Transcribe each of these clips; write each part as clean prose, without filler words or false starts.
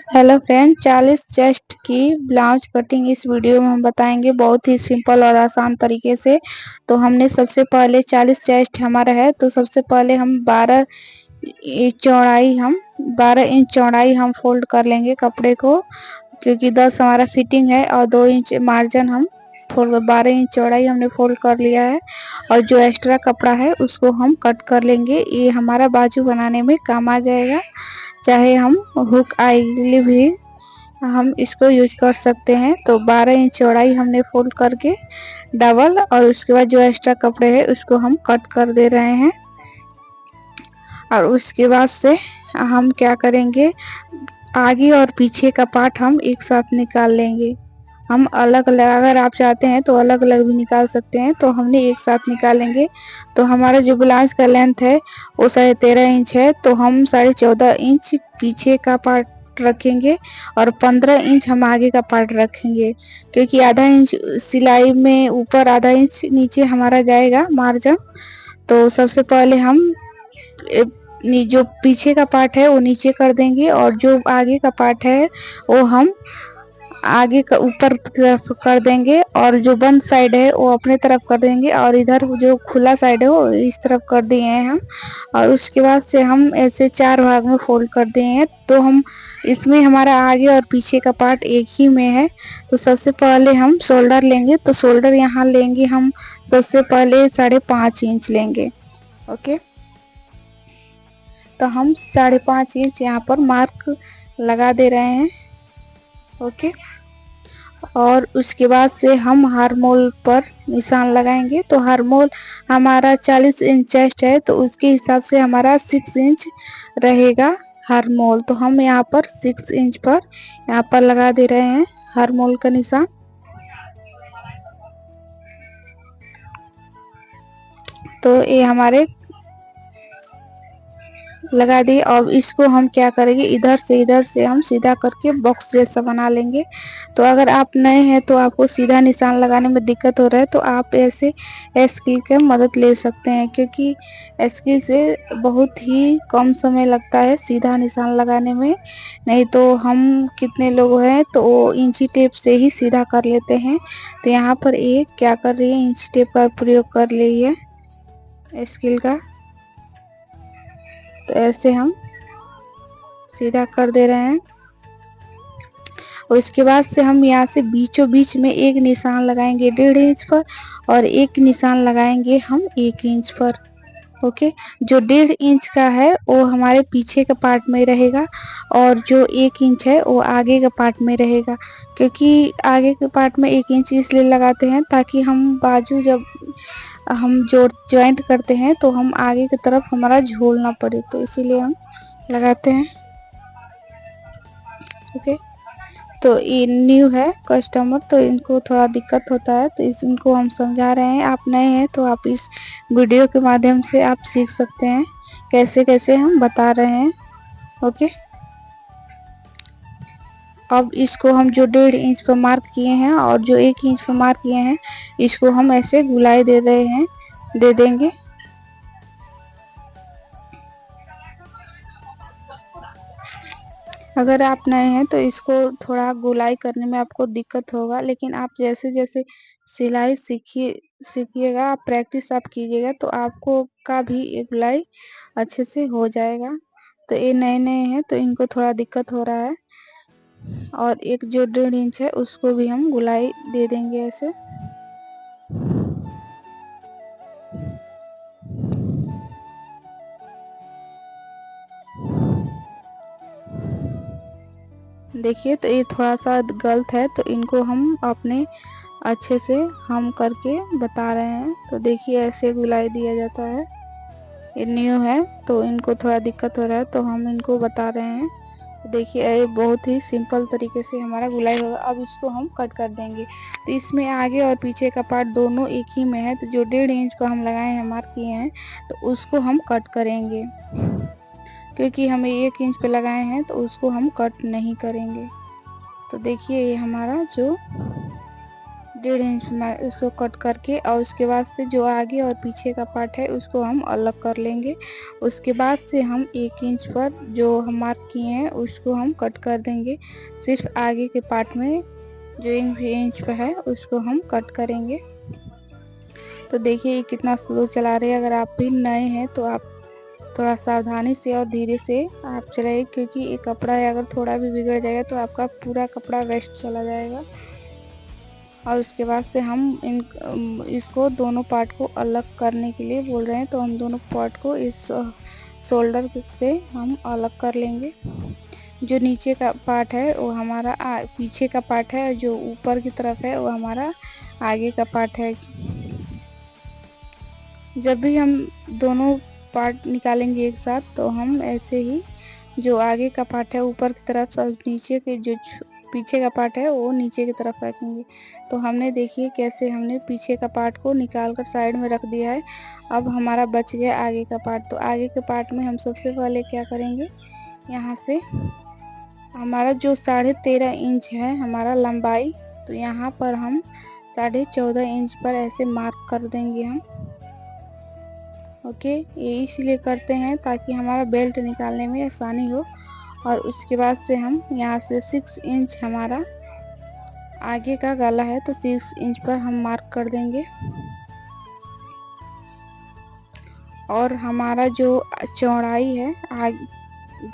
Hello friend, 40 chest की blouse cutting इस video में हम बताएंगे बहुत ही सिंपल और आसान तरीके से। तो हमने सबसे पहले 40 चेस्ट हमारा है, तो सबसे पहले हम 12 इंच चौड़ाई हम फोल्ड कर लेंगे कपड़े को, क्योंकि 10 हमारा फिटिंग है और 2 इंच मार्जिन हम फोल्ड 12 इंच चौड़ाई हमने फोल्ड कर लिया है। और जो एक्स्ट्रा कपड़ा है उसको हम कट कर लेंगे, ये हमारा बाजू बनाने में काम आ जाएगा। चाहे हम हुक आइल भी हम इसको यूज कर सकते हैं। तो 12 इंच चौड़ाई हमने फोल्ड करके डबल, और उसके बाद जो एक्स्ट्रा कपड़े हैं उसको हम कट कर दे रहे हैं। और उसके बाद से हम क्या करेंगे, आगे और पीछे का पार्ट हम एक साथ निकाल लेंगे। हम अलग अलग, अगर आप चाहते हैं तो अलग अलग भी निकाल सकते हैं, तो हमने एक साथ निकालेंगे। तो हमारा जो ब्लाउज का लेंथ है वो 13.5 इंच है, तो हम 14.5 इंच पीछे का पार्ट रखेंगे और 15 इंच हम आगे का पार्ट रखेंगे, क्योंकि आधा इंच सिलाई में ऊपर, आधा इंच नीचे हमारा जाएगा मार्जिन। तो सबसे पहले हम जो पीछे का पार्ट है वो नीचे कर देंगे, और जो आगे का पार्ट है वो हम आगे का ऊपर तरफ कर देंगे, और जो बंद साइड है वो अपने तरफ कर देंगे, और इधर जो खुला साइड है वो इस तरफ कर दिए हैं हम। और उसके बाद से हम ऐसे 4 भाग में फोल्ड कर दिए हैं। तो हम इसमें हमारा आगे और पीछे का पार्ट एक ही में है। तो सबसे पहले हम शोल्डर लेंगे, तो शोल्डर यहाँ लेंगे हम सबसे पहले 5.5 इंच लेंगे। ओके, तो हम 5.5 इंच यहाँ पर मार्क लगा दे रहे हैं। ओके, और उसके बाद से हम हार्मोल पर निशान लगाएंगे। तो हार्मोल हमारा 40 इंच चेस्ट है, तो उसके हिसाब से हमारा 6 इंच रहेगा हार्मोल। तो हम यहाँ पर 6 इंच पर यहाँ पर लगा दे रहे हैं हार्मोल का निशान। तो ये हमारे लगा दिए। अब इसको हम क्या करेंगे, इधर से हम सीधा करके बॉक्स जैसा बना लेंगे। तो अगर आप नए हैं तो आपको सीधा निशान लगाने में दिक्कत हो रहा है, तो आप ऐसे स्किल की मदद ले सकते हैं, क्योंकि स्किल से बहुत ही कम समय लगता है सीधा निशान लगाने में। नहीं तो हम कितने लोग हैं तो वो इंची टेप से ही सीधा कर लेते हैं। तो यहाँ पर एक क्या कर रही है, इंची टेप का प्रयोग कर रही है स्किल का। तो ऐसे हम सीधा कर दे रहे हैं। और इसके बाद से हम यहाँ से बीचों बीच में एक निशान लगाएंगे 1.5 इंच पर, और एक निशान लगाएंगे हम 1 इंच पर। ओके, जो 1.5 इंच का है वो हमारे पीछे का पार्ट में रहेगा, और जो 1 इंच है वो आगे का पार्ट में रहेगा। क्योंकि आगे के पार्ट में 1 इंच इसलिए लगाते हैं ताकि हम बाजू जब हम जॉइंट करते हैं तो हम आगे की तरफ हमारा झोल ना पड़े, तो इसीलिए हम लगाते हैं। ओके, तो ये न्यू है कस्टमर, तो इनको थोड़ा दिक्कत होता है, तो इनको हम समझा रहे हैं। आप नए हैं तो आप इस वीडियो के माध्यम से आप सीख सकते हैं कैसे कैसे हम बता रहे हैं। ओके, अब इसको हम जो 1.5 इंच पर मार्क किए हैं और जो 1 इंच पर मार्क किए हैं, इसको हम ऐसे गुलाई दे रहे हैं, दे देंगे। अगर आप नए हैं तो इसको थोड़ा गोलाई करने में आपको दिक्कत होगा, लेकिन आप जैसे जैसे सिलाई सीखिएगा, आप प्रैक्टिस आप कीजिएगा, तो आपको का भी एक गोलाई अच्छे से हो जाएगा। तो ये नए नए हैं तो इनको थोड़ा दिक्कत हो रहा है। और एक जो 1.5 इंच है उसको भी हम गोलाई दे देंगे ऐसे। देखिए, तो ये थोड़ा सा गलत है, तो इनको हम अपने अच्छे से हम करके बता रहे हैं। तो देखिए, ऐसे गुलाई दिया जाता है। ये न्यू है तो इनको थोड़ा दिक्कत हो रहा है, तो हम इनको बता रहे हैं। तो देखिए, ये बहुत ही सिंपल तरीके से हमारा गुलाई होगा। अब इसको हम कट कर देंगे। तो इसमें आगे और पीछे का पार्ट दोनों एक ही में है, तो जो 1.5 इंच को हम लगाए हैं, मार्क किए हैं, तो उसको हम कट करेंगे, क्योंकि हमें 1 इंच पे लगाए हैं तो उसको हम कट नहीं करेंगे। तो देखिए, ये हमारा जो 1.5 इंच में उसको कट करके, और उसके बाद से जो आगे और पीछे का पार्ट है उसको हम अलग कर लेंगे। उसके बाद से हम 1 इंच पर जो हम मार्क किए हैं उसको हम कट कर देंगे। सिर्फ आगे के पार्ट में जो 1 इंच पर है उसको हम कट करेंगे। तो देखिए ये कितना स्लो चला रहे हैं। अगर आप भी नए हैं तो आप थोड़ा सावधानी से और धीरे से आप चलाइए, क्योंकि ये कपड़ा है अगर थोड़ा भी बिगड़ जाएगा तो आपका पूरा कपड़ा वेस्ट चला जाएगा। और उसके बाद से हम इसको दोनों पार्ट को अलग करने के लिए बोल रहे हैं, तो हम दोनों पार्ट को इस शोल्डर से हम अलग कर लेंगे। जो नीचे का पार्ट है वो हमारा पीछे का पार्ट है, और जो ऊपर की तरफ है वो हमारा आगे का पार्ट है। जब भी हम दोनों पार्ट निकालेंगे एक साथ तो हम ऐसे ही जो आगे का पार्ट है ऊपर की तरफ और नीचे के जो पीछे का पार्ट है वो नीचे की तरफ रखेंगे। तो हमने देखिए कैसे हमने पीछे का पार्ट को निकाल कर साइड में रख दिया है। अब हमारा बच गया आगे का पार्ट। तो आगे के पार्ट में हम सबसे पहले क्या करेंगे, यहाँ से हमारा जो 13.5 इंच है हमारा लंबाई, तो यहाँ पर हम 14.5 इंच पर ऐसे मार्क कर देंगे हम। ओके, ये इसलिए करते हैं ताकि हमारा बेल्ट निकालने में आसानी हो। और उसके बाद से हम यहाँ से 6 इंच हमारा आगे का गला है तो 6 इंच पर हम मार्क कर देंगे। और हमारा जो चौड़ाई है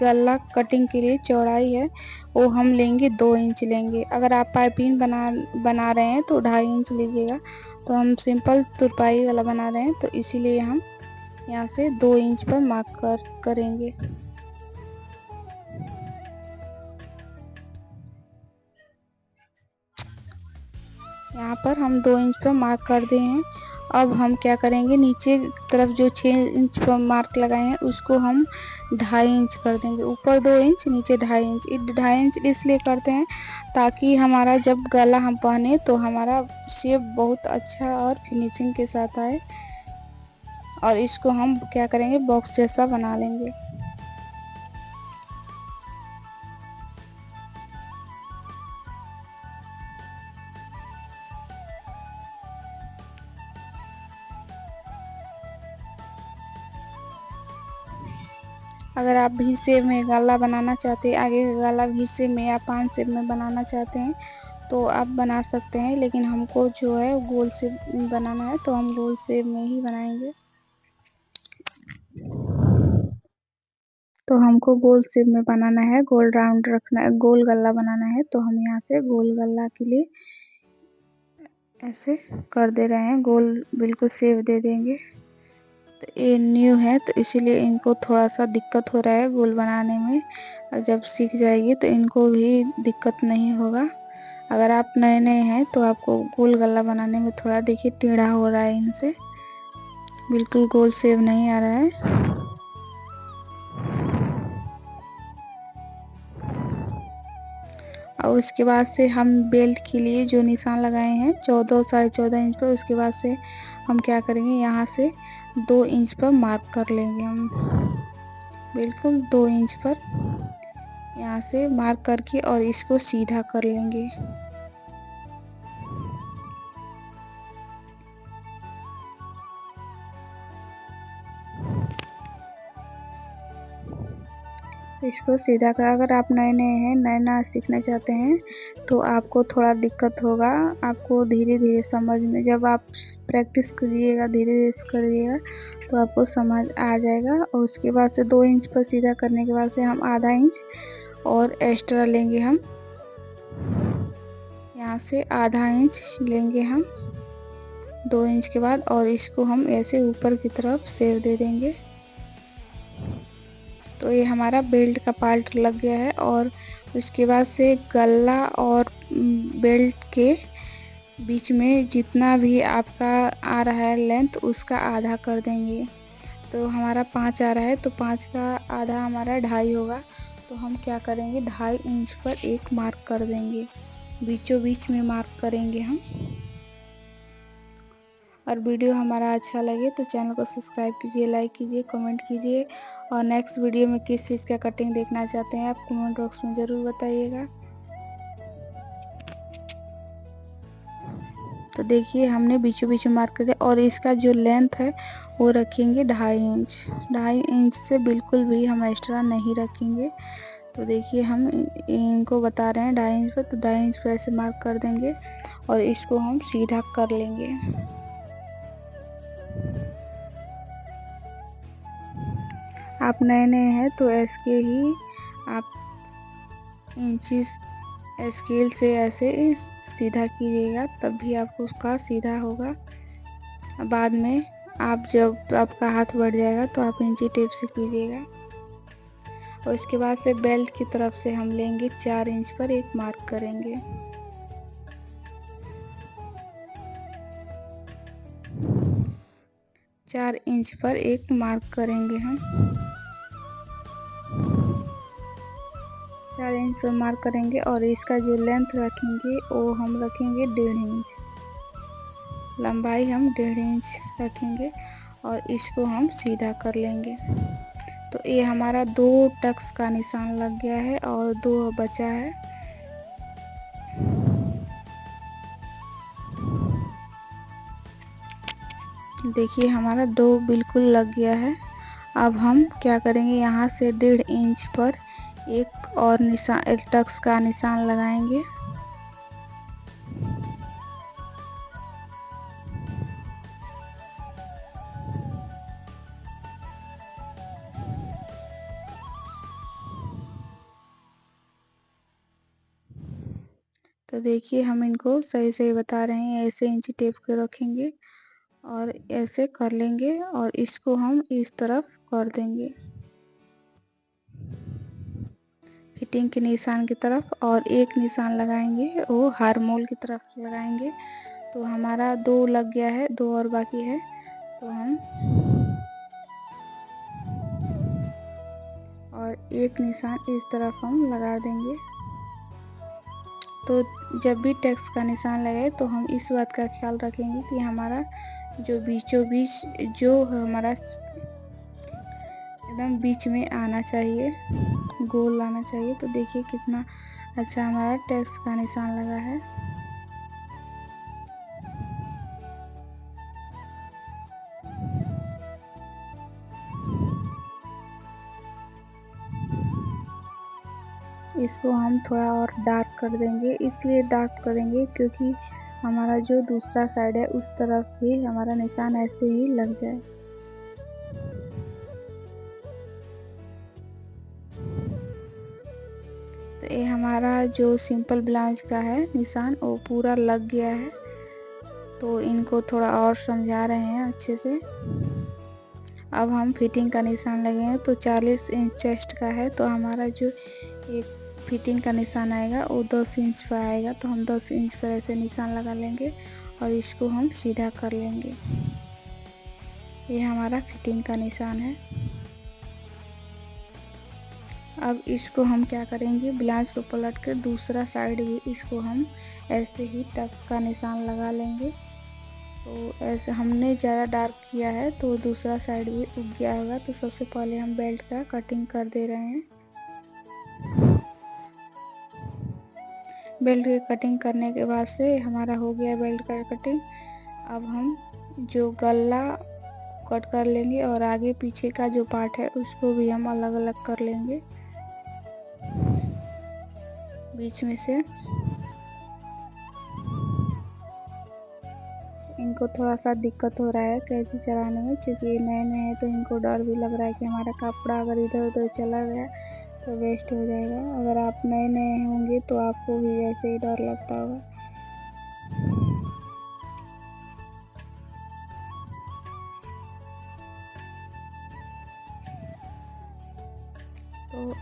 गला कटिंग के लिए चौड़ाई है वो हम लेंगे 2 इंच लेंगे। अगर आप पाइपिंग बना रहे हैं तो 2.5 इंच लीजिएगा। तो हम सिंपल तुरपाई वाला बना रहे हैं तो इसीलिए हम यहाँ से 2 इंच पर मार्क करेंगे। यहाँ पर हम 2 इंच पर मार्क कर दिए हैं। अब हम क्या करेंगे, नीचे की तरफ जो 6 इंच पर मार्क लगाए हैं उसको हम 2.5 इंच कर देंगे। ऊपर 2 इंच नीचे 2.5 इंच। 2.5 इंच इसलिए करते हैं ताकि हमारा जब गला हम पहने तो हमारा शेप बहुत अच्छा और फिनिशिंग के साथ आए। और इसको हम क्या करेंगे, बॉक्स जैसा बना लेंगे। अगर आप भी शेप में गला बनाना चाहते हैं, आगे का गला भी शेप में या 5 शेप में बनाना चाहते हैं तो आप बना सकते हैं, लेकिन हमको जो है गोल शेप बनाना है तो हम गोल शेप में ही बनाएंगे। तो हमको गोल शेप में बनाना है, गोल राउंड रखना है, गोल गला बनाना है। तो हम यहाँ से गोल गला के लिए ऐसे कर दे रहे हैं, गोल बिल्कुल शेप दे देंगे। तो ये न्यू है तो इसीलिए इनको थोड़ा सा दिक्कत हो रहा है गोल बनाने में। और जब सीख जाएगी तो इनको भी दिक्कत नहीं होगा। अगर आप नए नए हैं तो आपको गोल गला बनाने में थोड़ा देखिए टेढ़ा हो रहा है, इनसे बिल्कुल गोल शेप नहीं आ रहा है। और उसके बाद से हम बेल्ट के लिए जो निशान लगाए हैं 14 साढ़े 14 इंच पर, उसके बाद से हम क्या करेंगे, यहाँ से 2 इंच पर मार्क कर लेंगे हम, बिल्कुल 2 इंच पर यहाँ से मार्क करके और इसको सीधा कर लेंगे। इसको सीधा कर, अगर आप नए नए हैं, नया सीखना चाहते हैं तो आपको थोड़ा दिक्कत होगा। आपको धीरे धीरे समझ में, जब आप प्रैक्टिस करिएगा धीरे धीरे करिएगा तो आपको समझ आ जाएगा। और उसके बाद से 2 इंच पर सीधा करने के बाद से हम आधा इंच और एक्स्ट्रा लेंगे। हम यहाँ से आधा इंच लेंगे हम 2 इंच के बाद, और इसको हम ऐसे ऊपर की तरफ शेप दे देंगे। तो ये हमारा बेल्ट का पार्ट लग गया है। और उसके बाद से गला और बेल्ट के बीच में जितना भी आपका आ रहा है लेंथ उसका आधा कर देंगे। तो हमारा 5 आ रहा है तो 5 का आधा हमारा 2.5 होगा। तो हम क्या करेंगे, 2.5 इंच पर एक मार्क कर देंगे, बीचों बीच में मार्क करेंगे हम। और वीडियो हमारा अच्छा लगे तो चैनल को सब्सक्राइब कीजिए, लाइक कीजिए, कमेंट कीजिए। और नेक्स्ट वीडियो में किस चीज़ का कटिंग देखना चाहते हैं आप कमेंट बॉक्स में ज़रूर बताइएगा। तो देखिए हमने बीचों बीच मार्क कर दिया और इसका जो लेंथ है वो रखेंगे 2.5 इंच। 2.5 इंच से बिल्कुल भी हम एक्स्ट्रा नहीं रखेंगे। तो देखिए हम इनको बता रहे हैं 2.5 इंच पर, तो 2.5 इंच पर ऐसे मार्क कर देंगे और इसको हम सीधा कर लेंगे। आप नए नए हैं तो ऐसे ही आप इंचिस स्केल से ऐसे सीधा कीजिएगा, तब भी आपको उसका सीधा होगा। बाद में आप जब आपका हाथ बढ़ जाएगा तो आप इंची टेप से कीजिएगा। और इसके बाद से बेल्ट की तरफ से हम लेंगे 4 इंच पर एक मार्क करेंगे। चार इंच पर एक मार्क करेंगे हम। 4 इंच पर मार्क करेंगे और इसका जो लेंथ रखेंगे वो हम रखेंगे 1.5 इंच। लंबाई हम 1.5 इंच रखेंगे और इसको हम सीधा कर लेंगे। तो ये हमारा 2 टक्स का निशान लग गया है और 2 बचा है। देखिए हमारा 2 बिल्कुल लग गया है। अब हम क्या करेंगे, यहाँ से 1.5 इंच पर एक और निशान, एक टक्स का निशान लगाएंगे। तो देखिए हम इनको सही सही बता रहे हैं, ऐसे इंची टेप के रखेंगे और ऐसे कर लेंगे और इसको हम इस तरफ कर देंगे फिटिंग के निशान की तरफ, और एक निशान लगाएंगे वो हार्मोल की तरफ लगाएंगे। तो हमारा 2 लग गया है, 2 और बाकी है। तो हम और एक निशान इस तरफ हम लगा देंगे। तो जब भी टैक्स का निशान लगाए तो हम इस बात का ख्याल रखेंगे कि हमारा जो बीचों बीच जो हमारा एकदम बीच में आना चाहिए, गोल आना चाहिए। तो देखिए कितना अच्छा हमारा टैक्स का निशान लगा है। इसको हम थोड़ा और डार्क कर देंगे, इसलिए डार्क करेंगे क्योंकि हमारा जो दूसरा साइड है उस तरफ भी हमारा निशान ऐसे ही लग जाए। तो ये हमारा जो सिंपल ब्लाउज का है निशान वो पूरा लग गया है। तो इनको थोड़ा और समझा रहे हैं अच्छे से। अब हम फिटिंग का निशान लगेंगे। तो 40 इंच चेस्ट का है, तो हमारा जो एक फिटिंग का निशान आएगा वो 10 इंच पर आएगा। तो हम 10 इंच पर ऐसे निशान लगा लेंगे और इसको हम सीधा कर लेंगे। ये हमारा फिटिंग का निशान है। अब इसको हम क्या करेंगे, ब्लाउज को पलट कर दूसरा साइड भी इसको हम ऐसे ही टक्स का निशान लगा लेंगे। तो ऐसे हमने ज़्यादा डार्क किया है तो दूसरा साइड भी उग गया होगा। तो सबसे पहले हम बेल्ट का कटिंग कर दे रहे हैं। बेल्ट की कटिंग करने के बाद से हमारा हो गया बेल्ट का कटिंग। अब हम जो गला कट कर लेंगे और आगे पीछे का जो पार्ट है उसको भी हम अलग अलग कर लेंगे बीच में से। इनको थोड़ा सा दिक्कत हो रहा है कैंची चलाने में, क्योंकि नए नए हैं तो इनको डर भी लग रहा है कि हमारा कपड़ा अगर इधर उधर चला गया तो वेस्ट हो जाएगा। अगर आप नए नए होंगे तो आपको भी ऐसे ही डर लगता होगा। तो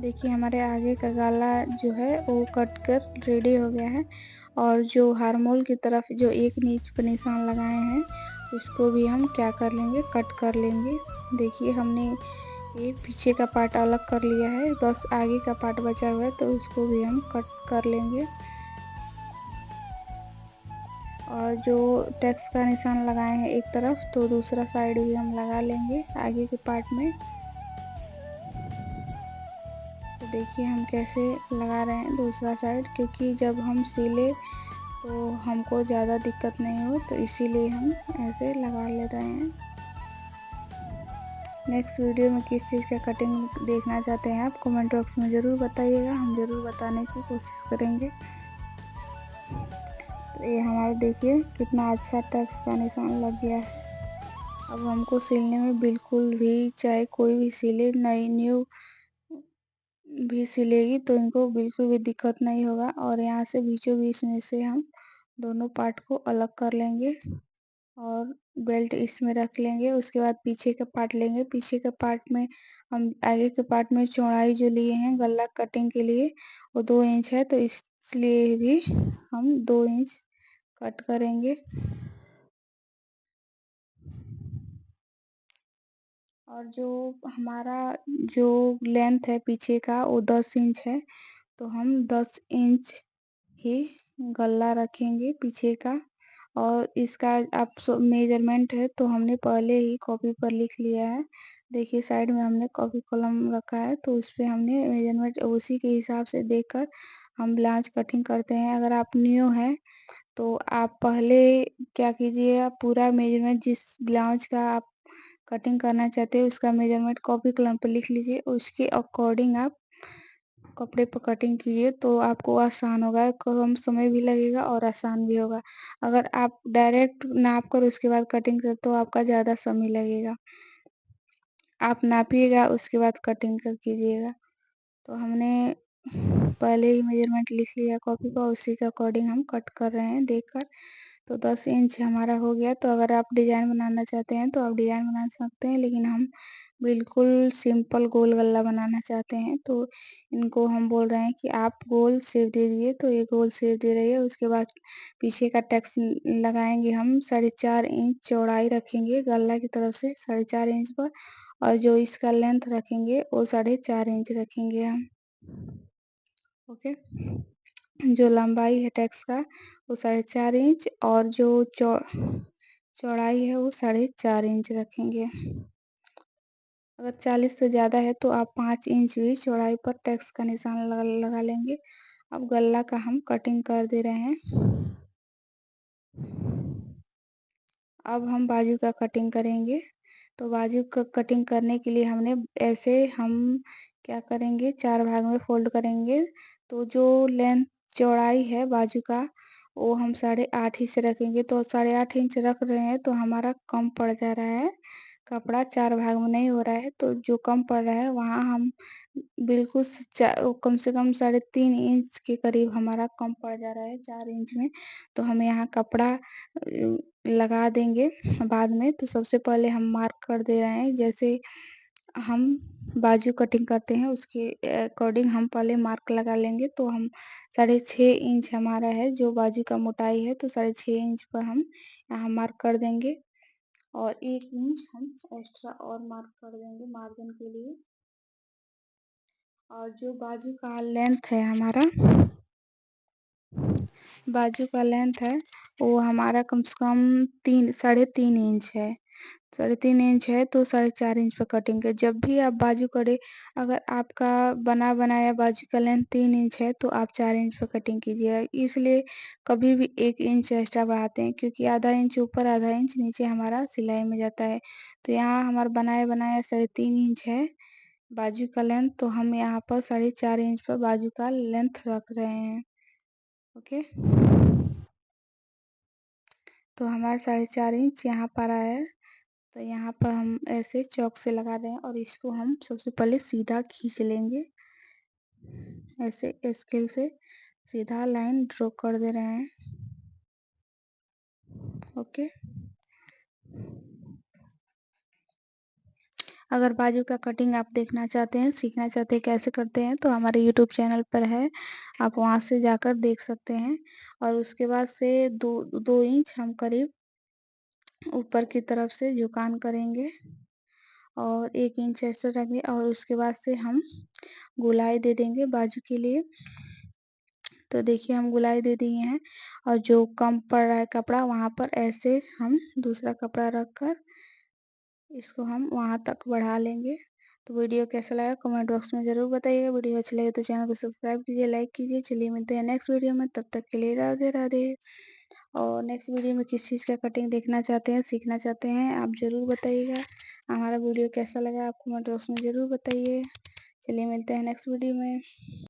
देखिए हमारे आगे का गला जो है वो कट कर रेडी हो गया है। और जो हार्मोल की तरफ जो एक नीच पर निशान लगाए हैं उसको भी हम क्या कर लेंगे, कट कर लेंगे। देखिए हमने ये पीछे का पार्ट अलग कर लिया है, बस आगे का पार्ट बचा हुआ है तो उसको भी हम कट कर लेंगे। और जो टैक्स का निशान लगाए हैं एक तरफ, तो दूसरा साइड भी हम लगा लेंगे आगे के पार्ट में। तो देखिए हम कैसे लगा रहे हैं दूसरा साइड, क्योंकि जब हम सिले तो हमको ज़्यादा दिक्कत नहीं हो, तो इसीलिए हम ऐसे लगा ले रहे हैं। नेक्स्ट वीडियो में किस चीज़ का कटिंग देखना चाहते हैं आप कमेंट बॉक्स में ज़रूर बताइएगा, हम ज़रूर बताने की कोशिश करेंगे। तो ये हमारा देखिए कितना अच्छा टैक्स का निशान लग गया है। अब हमको सिलने में बिल्कुल भी, चाहे कोई भी सिले, नई न्यू भी सिलेगी तो इनको बिल्कुल भी दिक्कत नहीं होगा। और यहाँ से बीचों बीच में से हम दोनों पार्ट को अलग कर लेंगे और बेल्ट इसमें रख लेंगे। उसके बाद पीछे का पार्ट लेंगे। पीछे के पार्ट में हम आगे के पार्ट में चौड़ाई जो लिए हैं गला कटिंग के लिए वो 2 इंच है, तो इसलिए भी हम 2 इंच कट करेंगे। और जो हमारा जो लेंथ है पीछे का वो 10 इंच है, तो हम 10 इंच ही गला रखेंगे पीछे का। और इसका आप मेजरमेंट है तो हमने पहले ही कॉपी पर लिख लिया है। देखिए साइड में हमने कॉपी कलम रखा है, तो उस पे हमने मेजरमेंट उसी के हिसाब से देखकर हम ब्लाउज कटिंग करते हैं। अगर आप न्यू हैं तो आप पहले क्या कीजिए, आप पूरा मेजरमेंट जिस ब्लाउज का आप कटिंग करना चाहते हैं उसका मेजरमेंट कॉपी कलम पर लिख लीजिए। उसके अकॉर्डिंग आप कपड़े पर कटिंग कीजिए तो आपको आसान होगा, कम समय भी लगेगा और आसान भी होगा। अगर आप डायरेक्ट नाप कर उसके बाद कटिंग करें तो आपका ज़्यादा समय लगेगा। आप नापिएगा उसके बाद कटिंग कर कीजिएगा। तो हमने पहले ही मेजरमेंट लिख लिया कॉपी पर, उसी के अकॉर्डिंग हम कट कर रहे हैं देखकर। तो 10 इंच हमारा हो गया। तो अगर आप डिज़ाइन बनाना चाहते हैं तो आप डिज़ाइन बना सकते हैं, लेकिन हम बिल्कुल सिंपल गोल गला बनाना चाहते हैं, तो इनको हम बोल रहे हैं कि आप गोल शेप दे दीजिए। तो ये गोल शेप दे रही है। उसके बाद पीछे का टक्स लगाएंगे हम 4.5 इंच चौड़ाई रखेंगे गला की तरफ से 4.5 इंच पर, और जो इसका लेंथ रखेंगे वो 4.5 इंच रखेंगे हम। ओके, जो लंबाई है टैक्स का वो 4.5 इंच और जो चौड़ाई है वो 4.5 इंच रखेंगे। अगर 40 से ज़्यादा है तो आप 5 इंच भी चौड़ाई पर टैक्स का निशान लगा लेंगे। अब गला का हम कटिंग कर दे रहे हैं। अब हम बाजू का कटिंग करेंगे। तो बाजू का कटिंग करने के लिए हमने ऐसे हम क्या करेंगे, 4 भाग में फोल्ड करेंगे। तो जो लेंथ चौड़ाई है बाजू का वो हम 8.5 इंच रखेंगे। तो 8.5 इंच रख रहे हैं तो हमारा कम पड़ जा रहा है, कपड़ा 4 भाग में नहीं हो रहा है। तो जो कम पड़ रहा है वहाँ हम बिल्कुल कम से कम 3.5 इंच के करीब हमारा कम पड़ जा रहा है 4 इंच में। तो हम यहाँ कपड़ा लगा देंगे बाद में। तो सबसे पहले हम मार्क कर दे रहे हैं, जैसे हम बाजू कटिंग करते हैं उसके अकॉर्डिंग हम पहले मार्क लगा लेंगे। तो हम 6.5 इंच हमारा है जो बाजू का मोटाई है, तो 6.5 इंच पर हम यहाँ मार्क कर देंगे और 1 इंच हम एक्स्ट्रा और मार्क कर देंगे मार्जिन के लिए। और जो बाजू का लेंथ है हमारा, बाजू का लेंथ है वो हमारा कम से कम 3.5 इंच है। 3.5 इंच है तो 4.5 इंच पर कटिंग है। जब भी आप बाजू करें, अगर आपका बना बनाया बाजू का लेंथ 3 इंच है तो आप 4 इंच पर कटिंग कीजिएगा। इसलिए कभी भी 1 इंच एक्स्ट्रा बढ़ाते हैं, क्योंकि आधा इंच ऊपर आधा इंच नीचे हमारा सिलाई में जाता है। तो यहाँ हमारा बनाया बनाया 3.5 इंच है बाजू का लेंथ, तो हम यहाँ पर 4.5 इंच पर बाजू का लेंथ रख रहे हैं। ओके, तो हमारा 4.5 इंच यहाँ पर आया है। तो यहाँ पर हम ऐसे चौक से लगा दें और इसको हम सबसे पहले सीधा खींच लेंगे। ऐसे स्केल से सीधा लाइन ड्रॉ कर दे रहे हैं। ओके, अगर बाजू का कटिंग आप देखना चाहते हैं, सीखना चाहते हैं कैसे करते हैं, तो हमारे यूट्यूब चैनल पर है, आप वहां से जाकर देख सकते हैं। और उसके बाद से 2 इंच हम करीब ऊपर की तरफ से झुकान करेंगे और 1 इंच ऐसे रखेंगे और उसके बाद से हम गोलाई दे देंगे बाजू के लिए। तो देखिए हम गुलाई दे दिए हैं और जो कम पड़ रहा है कपड़ा वहाँ पर ऐसे हम दूसरा कपड़ा रखकर इसको हम वहाँ तक बढ़ा लेंगे। तो वीडियो कैसा लगा कमेंट बॉक्स में ज़रूर बताइएगा। वीडियो अच्छा लगे तो चैनल को सब्सक्राइब कीजिए, लाइक कीजिए। चलिए मिलते हैं नेक्स्ट वीडियो में, तब तक के लिए राधे राधे। और नेक्स्ट वीडियो में किस चीज़ का कटिंग देखना चाहते हैं, सीखना चाहते हैं, आप ज़रूर बताइएगा। हमारा वीडियो कैसा लगा आप कमेंट बॉक्स में ज़रूर बताइए। चलिए मिलते हैं नेक्स्ट वीडियो में।